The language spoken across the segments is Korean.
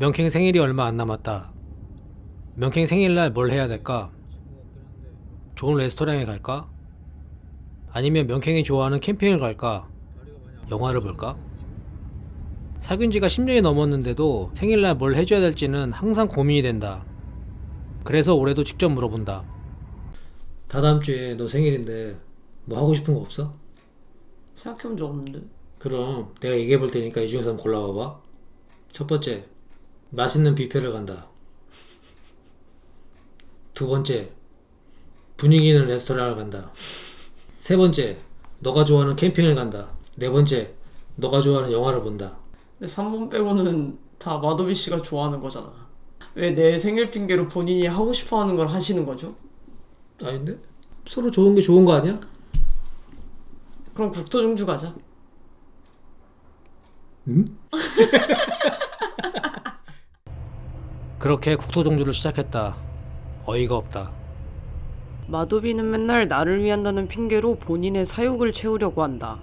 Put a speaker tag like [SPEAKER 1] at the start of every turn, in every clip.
[SPEAKER 1] 명캥 생일이 얼마 안 남았다. 명캥 생일날 뭘 해야 될까? 좋은 레스토랑에 갈까? 아니면 명캥이 좋아하는 캠핑을 갈까? 영화를 볼까? 사귄 지가 10년이 넘었는데도 생일날 뭘 해줘야 될지는 항상 고민이 된다. 그래서 올해도 직접 물어본다. 다다음 주에 너 생일인데 뭐 하고 싶은 거 없어?
[SPEAKER 2] 생각해본 적 없는데.
[SPEAKER 1] 그럼 내가 얘기해 볼 테니까 이 중에서 한번 골라봐봐. 첫 번째, 맛있는 뷔페를 간다. 두 번째, 분위기 있는 레스토랑을 간다. 세 번째, 너가 좋아하는 캠핑을 간다. 네 번째, 너가 좋아하는 영화를 본다.
[SPEAKER 2] 근데 3번 빼고는 다 마도비 씨가 좋아하는 거잖아. 왜 내 생일 핑계로 본인이 하고 싶어 하는 걸 하시는 거죠?
[SPEAKER 1] 아닌데? 서로 좋은 게 좋은 거 아니야?
[SPEAKER 2] 그럼 국토종주 가자.
[SPEAKER 1] 응? 그렇게 국토종주를 시작했다. 어이가 없다.
[SPEAKER 2] 마도비는 맨날 나를 위한다는 핑계로 본인의 사욕을 채우려고 한다.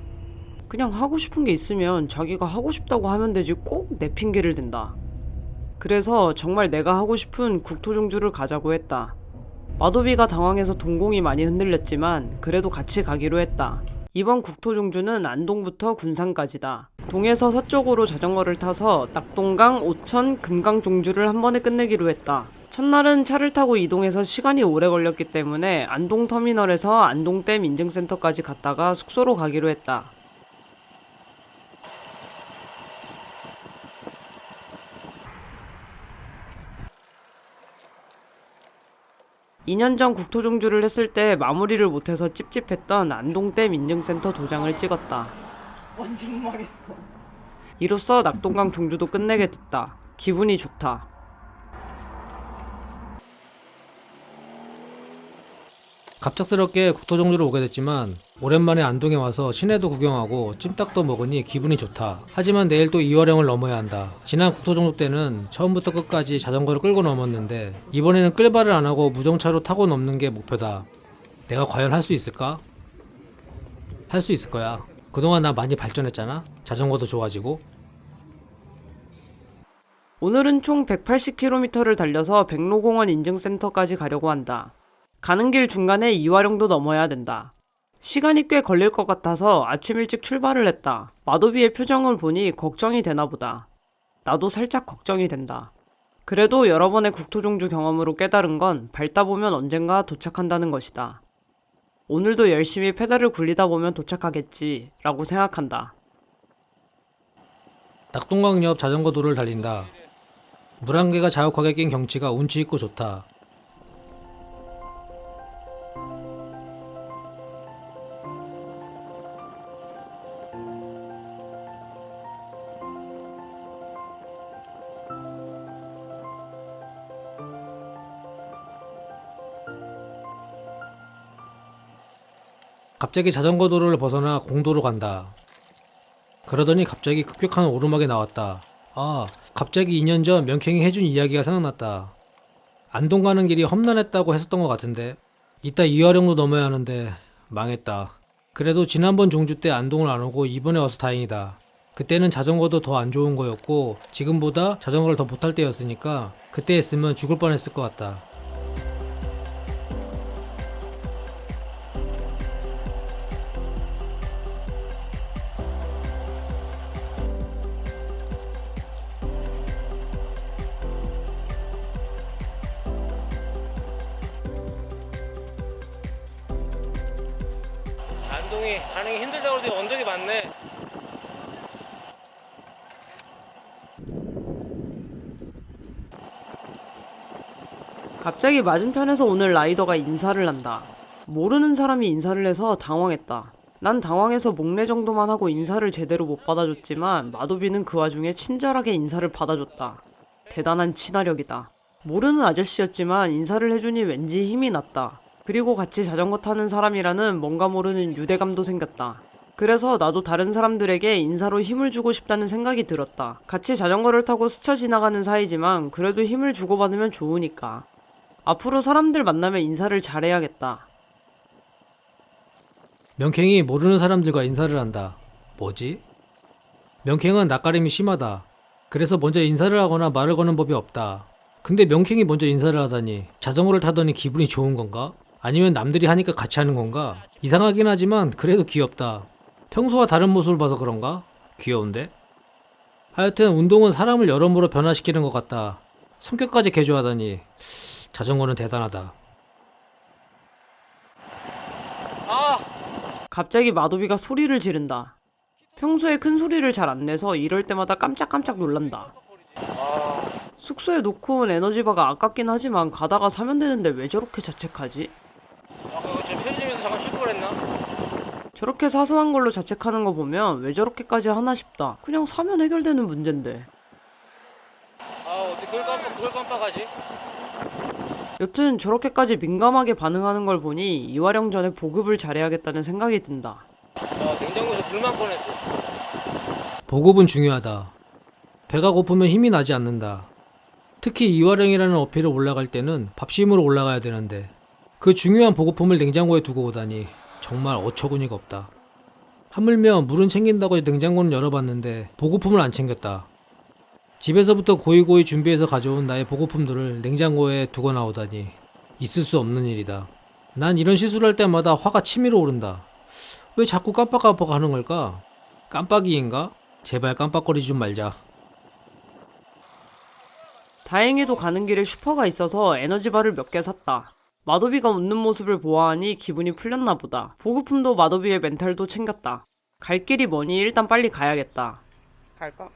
[SPEAKER 2] 그냥 하고 싶은 게 있으면 자기가 하고 싶다고 하면 되지 꼭 내 핑계를 댄다. 그래서 정말 내가 하고 싶은 국토종주를 가자고 했다. 마도비가 당황해서 동공이 많이 흔들렸지만 그래도 같이 가기로 했다. 이번 국토종주는 안동부터 군산까지다. 동에서 서쪽으로 자전거를 타서 낙동강, 오천, 금강 종주를 한 번에 끝내기로 했다. 첫날은 차를 타고 이동해서 시간이 오래 걸렸기 때문에 안동터미널에서 안동댐 인증센터까지 갔다가 숙소로 가기로 했다. 2년 전 국토종주를 했을 때 마무리를 못해서 찝찝했던 안동댐 인증센터 도장을 찍었다. 완전 망했어. 이로써 낙동강 종주도 끝내게 됐다. 기분이 좋다.
[SPEAKER 1] 갑작스럽게 국토종주를 오게 됐지만 오랜만에 안동에 와서 시내도 구경하고 찜닭도 먹으니 기분이 좋다. 하지만 내일 또 이화령을 넘어야 한다. 지난 국토종주 때는 처음부터 끝까지 자전거를 끌고 넘었는데 이번에는 끌발을 안 하고 무정차로 타고 넘는 게 목표다. 내가 과연 할 수 있을까? 할 수 있을 거야. 그동안 나 많이 발전했잖아. 자전거도 좋아지고.
[SPEAKER 2] 오늘은 총 180km를 달려서 백로공원 인증센터까지 가려고 한다. 가는 길 중간에 이화령도 넘어야 된다. 시간이 꽤 걸릴 것 같아서 아침 일찍 출발을 했다. 마도비의 표정을 보니 걱정이 되나 보다. 나도 살짝 걱정이 된다. 그래도 여러 번의 국토종주 경험으로 깨달은 건 밟다 보면 언젠가 도착한다는 것이다. 오늘도 열심히 페달을 굴리다 보면 도착하겠지 라고 생각한다.
[SPEAKER 1] 낙동강 옆 자전거 도로를 달린다. 물 한 개가 자욱하게 낀 경치가 운치 있고 좋다. 갑자기 자전거 도로를 벗어나 공도로 간다. 그러더니 갑자기 급격한 오르막이 나왔다. 아, 갑자기 2년 전 명캥이 해준 이야기가 생각났다. 안동 가는 길이 험난했다고 했었던 것 같은데 이따 이화령로 넘어야 하는데 망했다. 그래도 지난번 종주 때 안동을 안 오고 이번에 와서 다행이다. 그때는 자전거도 더 안 좋은 거였고 지금보다 자전거를 더 못할 때였으니까 그때 했으면 죽을 뻔했을 것 같다. 안동이 가는 게 힘들다고 그러더니 언덕이 많네.
[SPEAKER 2] 갑자기 맞은편에서 오는 라이더가 인사를 한다. 모르는 사람이 인사를 해서 당황했다. 난 당황해서 목례 정도만 하고 인사를 제대로 못 받아줬지만 마도비는 그 와중에 친절하게 인사를 받아줬다. 대단한 친화력이다. 모르는 아저씨였지만 인사를 해주니 왠지 힘이 났다. 그리고 같이 자전거 타는 사람이라는 뭔가 모르는 유대감도 생겼다. 그래서 나도 다른 사람들에게 인사로 힘을 주고 싶다는 생각이 들었다. 같이 자전거를 타고 스쳐 지나가는 사이지만 그래도 힘을 주고받으면 좋으니까. 앞으로 사람들 만나면 인사를 잘해야겠다.
[SPEAKER 1] 명캥이 모르는 사람들과 인사를 한다. 뭐지? 명캥은 낯가림이 심하다. 그래서 먼저 인사를 하거나 말을 거는 법이 없다. 근데 명캥이 먼저 인사를 하다니 자전거를 타더니 기분이 좋은 건가? 아니면 남들이 하니까 같이 하는 건가? 이상하긴 하지만 그래도 귀엽다. 평소와 다른 모습을 봐서 그런가? 귀여운데? 하여튼 운동은 사람을 여러모로 변화시키는 것 같다. 성격까지 개조하다니 자전거는 대단하다.
[SPEAKER 2] 갑자기 마도비가 소리를 지른다. 평소에 큰 소리를 잘 안 내서 이럴 때마다 깜짝깜짝 놀란다. 숙소에 놓고 온 에너지바가 아깝긴 하지만 가다가 사면 되는데 왜 저렇게 자책하지?
[SPEAKER 3] 그거 저 편의점에서 잠깐 쉴 걸 했나?
[SPEAKER 2] 저렇게 사소한 걸로 자책하는 거 보면 왜 저렇게까지 하나 싶다. 그냥 사면 해결되는 문제인데.
[SPEAKER 3] 어떻게 그걸 깜빡하지?
[SPEAKER 2] 여튼 저렇게까지 민감하게 반응하는 걸 보니 이화령 전에 보급을 잘해야겠다는 생각이 든다.
[SPEAKER 3] 냉장고에서 불만 꺼냈어.
[SPEAKER 1] 보급은 중요하다. 배가 고프면 힘이 나지 않는다. 특히 이화령이라는 어필을 올라갈 때는 밥심으로 올라가야 되는데 그 중요한 보급품을 냉장고에 두고 오다니 정말 어처구니가 없다. 하물며 물은 챙긴다고 냉장고는 열어봤는데 보급품을 안 챙겼다. 집에서부터 고이고이 준비해서 가져온 나의 보급품들을 냉장고에 두고 나오다니 있을 수 없는 일이다. 난 이런 실수를 할 때마다 화가 치밀어 오른다. 왜 자꾸 깜빡깜빡 하는 걸까? 깜빡이인가? 제발 깜빡거리지 좀 말자.
[SPEAKER 2] 다행히도 가는 길에 슈퍼가 있어서 에너지바를 몇 개 샀다. 마도비가 웃는 모습을 보아하니 기분이 풀렸나 보다. 보급품도 마도비의 멘탈도 챙겼다. 갈 길이 머니 일단 빨리 가야겠다. 갈까?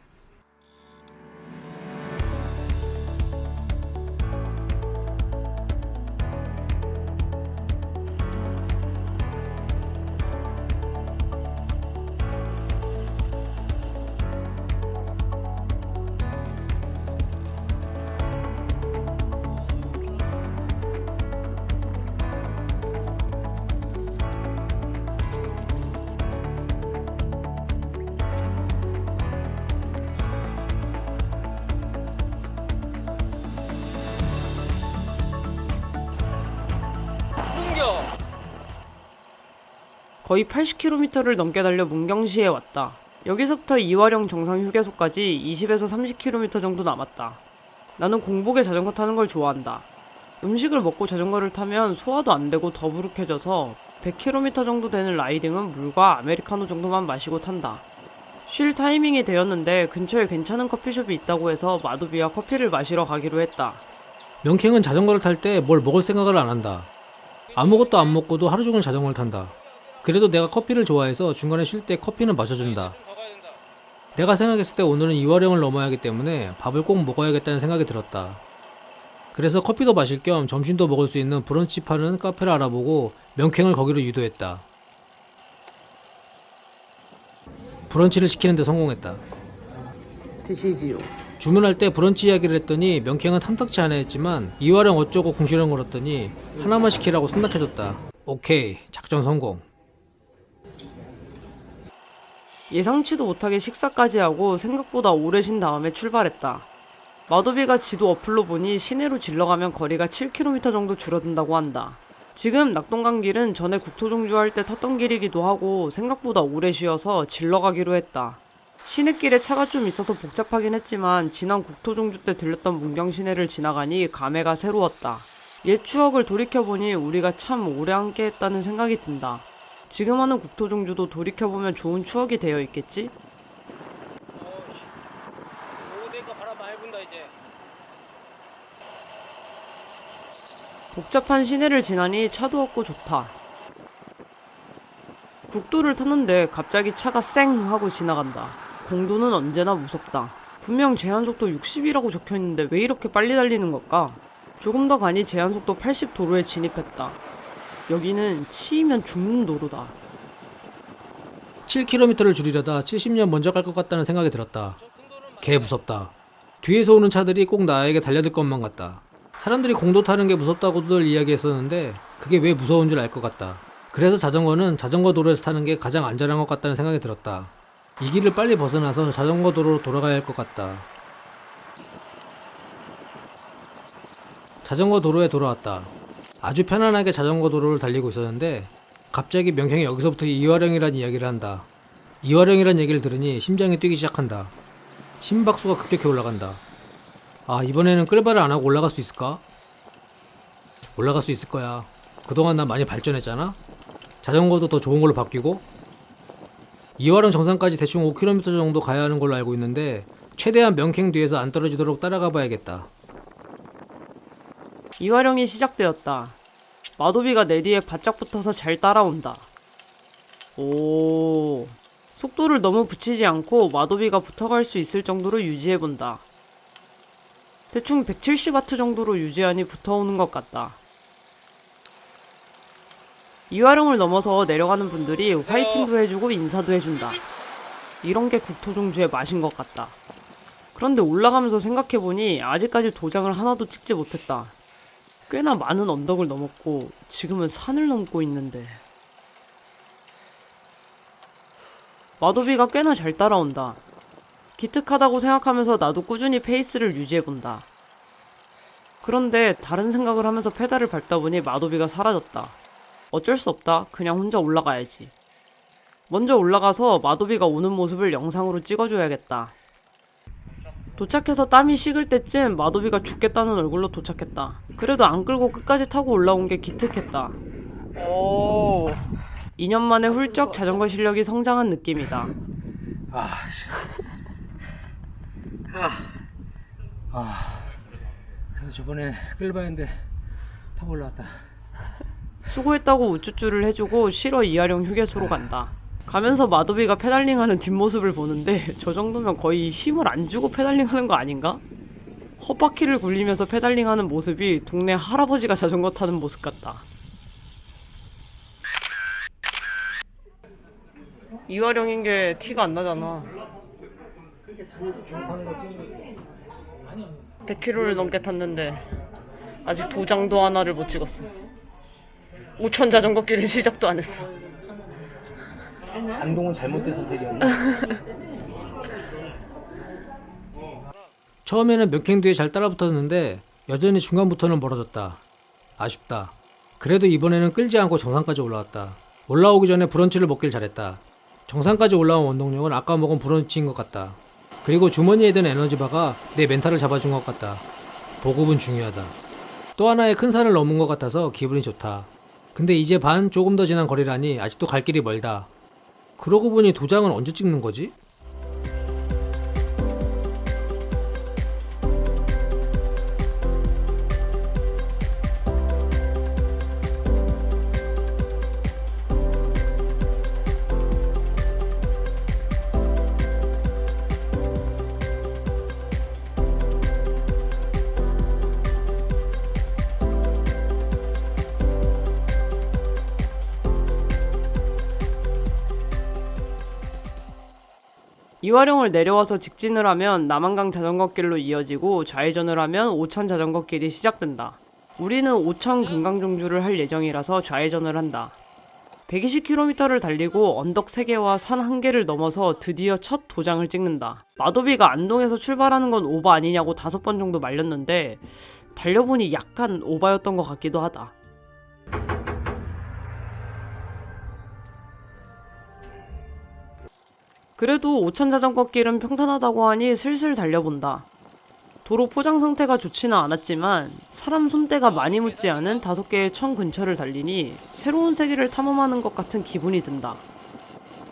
[SPEAKER 3] 흥겨!
[SPEAKER 2] 거의 80km를 넘게 달려 문경시에 왔다. 여기서부터 이화령 정상 휴게소까지 20에서 30km 정도 남았다. 나는 공복에 자전거 타는 걸 좋아한다. 음식을 먹고 자전거를 타면 소화도 안 되고 더부룩해져서 100km 정도 되는 라이딩은 물과 아메리카노 정도만 마시고 탄다. 쉴 타이밍이 되었는데 근처에 괜찮은 커피숍이 있다고 해서 마도비와 커피를 마시러 가기로 했다.
[SPEAKER 1] 명캥은 자전거를 탈 때 뭘 먹을 생각을 안 한다. 아무것도 안 먹고도 하루 종일 자전거를 탄다. 그래도 내가 커피를 좋아해서 중간에 쉴 때 커피는 마셔준다.
[SPEAKER 3] 더 가야 된다.
[SPEAKER 1] 내가 생각했을 때 오늘은 이화령을 넘어야 하기 때문에 밥을 꼭 먹어야겠다는 생각이 들었다. 그래서 커피도 마실 겸 점심도 먹을 수 있는 브런치 파는 카페를 알아보고 명캥을 거기로 유도했다. 브런치를 시키는데 성공했다.
[SPEAKER 2] 드시지요.
[SPEAKER 1] 주문할 때 브런치 이야기를 했더니 명캥은 탐탁치 않아 했지만 이화령 어쩌고 궁시렁거렸더니 하나만 시키라고 손 낮춰줬다. 오케이, 작전 성공.
[SPEAKER 2] 예상치도 못하게 식사까지 하고 생각보다 오래 쉰 다음에 출발했다. 마도비가 지도 어플로 보니 시내로 질러가면 거리가 7km 정도 줄어든다고 한다. 지금 낙동강 길은 전에 국토종주 할 때 탔던 길이기도 하고 생각보다 오래 쉬어서 질러가기로 했다. 시내길에 차가 좀 있어서 복잡하긴 했지만 지난 국토종주 때 들렸던 문경 시내를 지나가니 감회가 새로웠다. 옛 추억을 돌이켜보니 우리가 참 오래 함께했다는 생각이 든다. 지금 하는 국토종주도 돌이켜보면 좋은 추억이 되어 있겠지?
[SPEAKER 3] 오후 되니까 바람 많이 분다 이제.
[SPEAKER 2] 복잡한 시내를 지나니 차도 없고 좋다. 국도를 탔는데 갑자기 차가 쌩 하고 지나간다. 공도는 언제나 무섭다. 분명 제한속도 60이라고 적혀있는데 왜 이렇게 빨리 달리는 걸까? 조금 더 가니 제한속도 80 도로에 진입했다. 여기는 치이면 죽는 도로다.
[SPEAKER 1] 7km를 줄이려다 70년 먼저 갈 것 같다는 생각이 들었다. 개 무섭다. 뒤에서 오는 차들이 꼭 나에게 달려들 것만 같다. 사람들이 공도 타는 게 무섭다고들 이야기했었는데 그게 왜 무서운 줄 알 것 같다. 그래서 자전거는 자전거 도로에서 타는 게 가장 안전한 것 같다는 생각이 들었다. 이 길을 빨리 벗어나서 자전거 도로로 돌아가야 할 것 같다. 자전거 도로에 돌아왔다. 아주 편안하게 자전거 도로를 달리고 있었는데 갑자기 명형이 여기서부터 이화령이란 이야기를 한다. 이화령이란 얘기를 들으니 심장이 뛰기 시작한다. 심박수가 급격히 올라간다. 아, 이번에는 끌발을 안 하고 올라갈 수 있을까? 올라갈 수 있을 거야. 그동안 난 많이 발전했잖아? 자전거도 더 좋은 걸로 바뀌고. 이화령 정상까지 대충 5km 정도 가야 하는 걸로 알고 있는데 최대한 명캥 뒤에서 안 떨어지도록 따라가 봐야겠다.
[SPEAKER 2] 이화령이 시작되었다. 마도비가 내 뒤에 바짝 붙어서 잘 따라온다. 오, 속도를 너무 붙이지 않고 마도비가 붙어갈 수 있을 정도로 유지해본다. 대충 170W 정도로 유지하니 붙어오는 것 같다. 이화령을 넘어서 내려가는 분들이 화이팅도 해주고 인사도 해준다. 이런 게 국토종주의 맛인 것 같다. 그런데 올라가면서 생각해보니 아직까지 도장을 하나도 찍지 못했다. 꽤나 많은 언덕을 넘었고 지금은 산을 넘고 있는데. 마도비가 꽤나 잘 따라온다. 기특하다고 생각하면서 나도 꾸준히 페이스를 유지해본다. 그런데 다른 생각을 하면서 페달을 밟다 보니 마도비가 사라졌다. 어쩔 수 없다. 그냥 혼자 올라가야지. 먼저 올라가서 마도비가 오는 모습을 영상으로 찍어줘야겠다. 도착해서 땀이 식을 때쯤 마도비가 죽겠다는 얼굴로 도착했다. 그래도 안 끌고 끝까지 타고 올라온 게 기특했다. 오, 2년 만에 훌쩍 자전거 실력이 성장한 느낌이다.
[SPEAKER 1] 그래서 저번에 끌발 했는데 타고 올라왔다.
[SPEAKER 2] 수고했다고 우쭈쭈를 해주고 쉬러 이하령 휴게소로 간다. 가면서 마도비가 페달링하는 뒷모습을 보는데 저 정도면 거의 힘을 안 주고 페달링하는 거 아닌가? 헛바퀴를 굴리면서 페달링하는 모습이 동네 할아버지가 자전거 타는 모습 같다. 이화령인 게 티가 안 나잖아. 100km를 넘게 탔는데 아직 도장도 하나를 못 찍었어. 5천 자전거 길을 시작도 안 했어.
[SPEAKER 1] 안동은 잘못된 선택이었나? 처음에는 명캥 뒤에 잘 따라붙었는데 여전히 중간부터는 멀어졌다. 아쉽다. 그래도 이번에는 끌지 않고 정상까지 올라왔다. 올라오기 전에 브런치를 먹길 잘했다. 정상까지 올라온 원동력은 아까 먹은 브런치인 것 같다. 그리고 주머니에 든 에너지바가 내 멘탈을 잡아준 것 같다. 보급은 중요하다. 또 하나의 큰 산을 넘은 것 같아서 기분이 좋다. 근데 이제 반 조금 더 지난 거리라니 아직도 갈 길이 멀다. 그러고 보니 도장은 언제 찍는 거지?
[SPEAKER 2] 이화령을 내려와서 직진을 하면 남한강 자전거길로 이어지고 좌회전을 하면 오천 자전거길이 시작된다. 우리는 오천 금강종주를 할 예정이라서 좌회전을 한다. 120km를 달리고 언덕 3개와 산 1개를 넘어서 드디어 첫 도장을 찍는다. 마도비가 안동에서 출발하는 건 오바 아니냐고 5번 정도 말렸는데 달려보니 약간 오바였던 것 같기도 하다. 그래도 오천 자전거길은 평탄하다고 하니 슬슬 달려본다. 도로 포장 상태가 좋지는 않았지만 사람 손때가 많이 묻지 않은 5개의 천 근처를 달리니 새로운 세계를 탐험하는 것 같은 기분이 든다.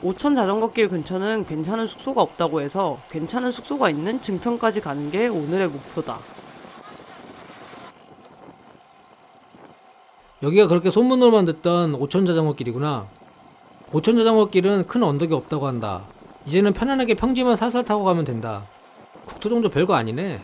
[SPEAKER 2] 오천 자전거길 근처는 괜찮은 숙소가 없다고 해서 괜찮은 숙소가 있는 증평까지 가는 게 오늘의 목표다.
[SPEAKER 1] 여기가 그렇게 소문으로만 듣던 오천 자전거길이구나. 오천 자전거길은 큰 언덕이 없다고 한다. 이제는 편안하게 평지만 살살 타고 가면 된다. 국토종주 별거 아니네.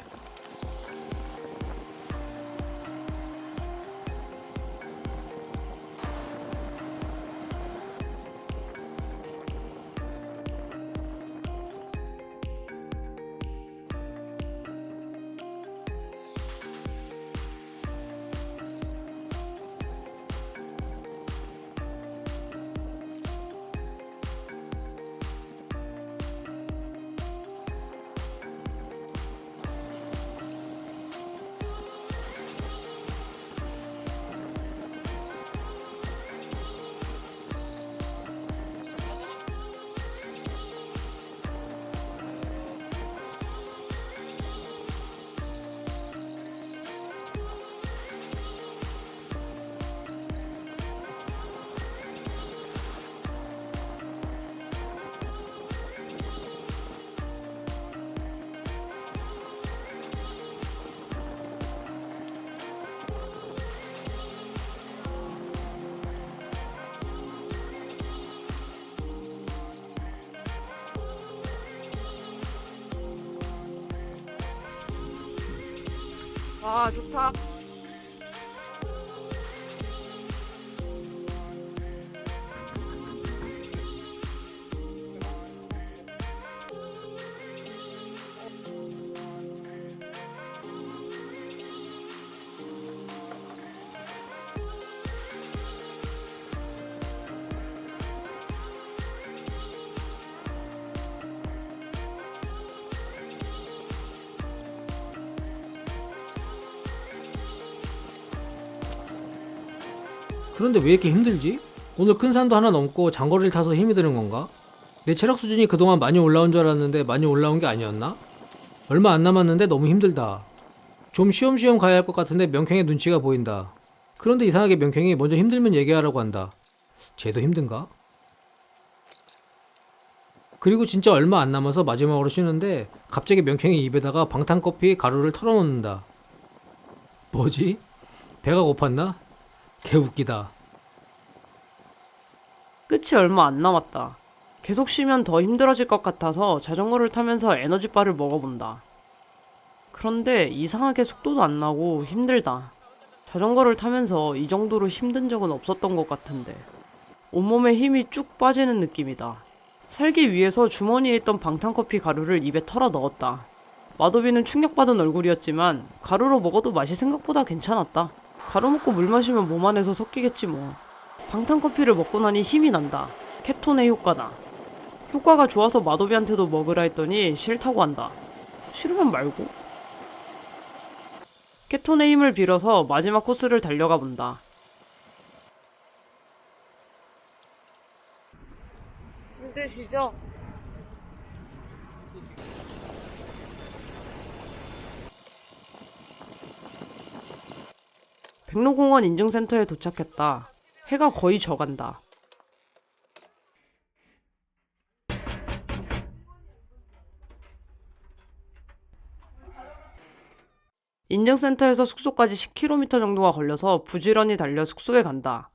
[SPEAKER 2] 아, 좋다.
[SPEAKER 1] 그런데 왜 이렇게 힘들지? 오늘 큰 산도 하나 넘고 장거리를 타서 힘이 드는 건가? 내 체력 수준이 그동안 많이 올라온 줄 알았는데 많이 올라온 게 아니었나? 얼마 안 남았는데 너무 힘들다. 좀 쉬엄쉬엄 가야 할 것 같은데 명쾌의 눈치가 보인다. 그런데 이상하게 명쾌이 먼저 힘들면 얘기하라고 한다. 쟤도 힘든가? 그리고 진짜 얼마 안 남아서 마지막으로 쉬는데 갑자기 명쾌이 입에다가 방탄커피 가루를 털어놓는다. 뭐지? 배가 고팠나? 개 웃기다.
[SPEAKER 2] 끝이 얼마 안 남았다. 계속 쉬면 더 힘들어질 것 같아서 자전거를 타면서 에너지바를 먹어본다. 그런데 이상하게 속도도 안 나고 힘들다. 자전거를 타면서 이 정도로 힘든 적은 없었던 것 같은데 온몸에 힘이 쭉 빠지는 느낌이다. 살기 위해서 주머니에 있던 방탄커피 가루를 입에 털어 넣었다. 마도비는 충격받은 얼굴이었지만 가루로 먹어도 맛이 생각보다 괜찮았다. 가루 먹고 물 마시면 몸 안에서 섞이겠지 뭐. 방탄커피를 먹고 나니 힘이 난다. 케톤의 효과다. 효과가 좋아서 마도비한테도 먹으라 했더니 싫다고 한다. 싫으면 말고. 케톤의 힘을 빌어서 마지막 코스를 달려가 본다. 힘드시죠? 백로공원 인증센터에 도착했다. 해가 거의 져간다. 인증센터에서 숙소까지 10km 정도가 걸려서 부지런히 달려 숙소에 간다.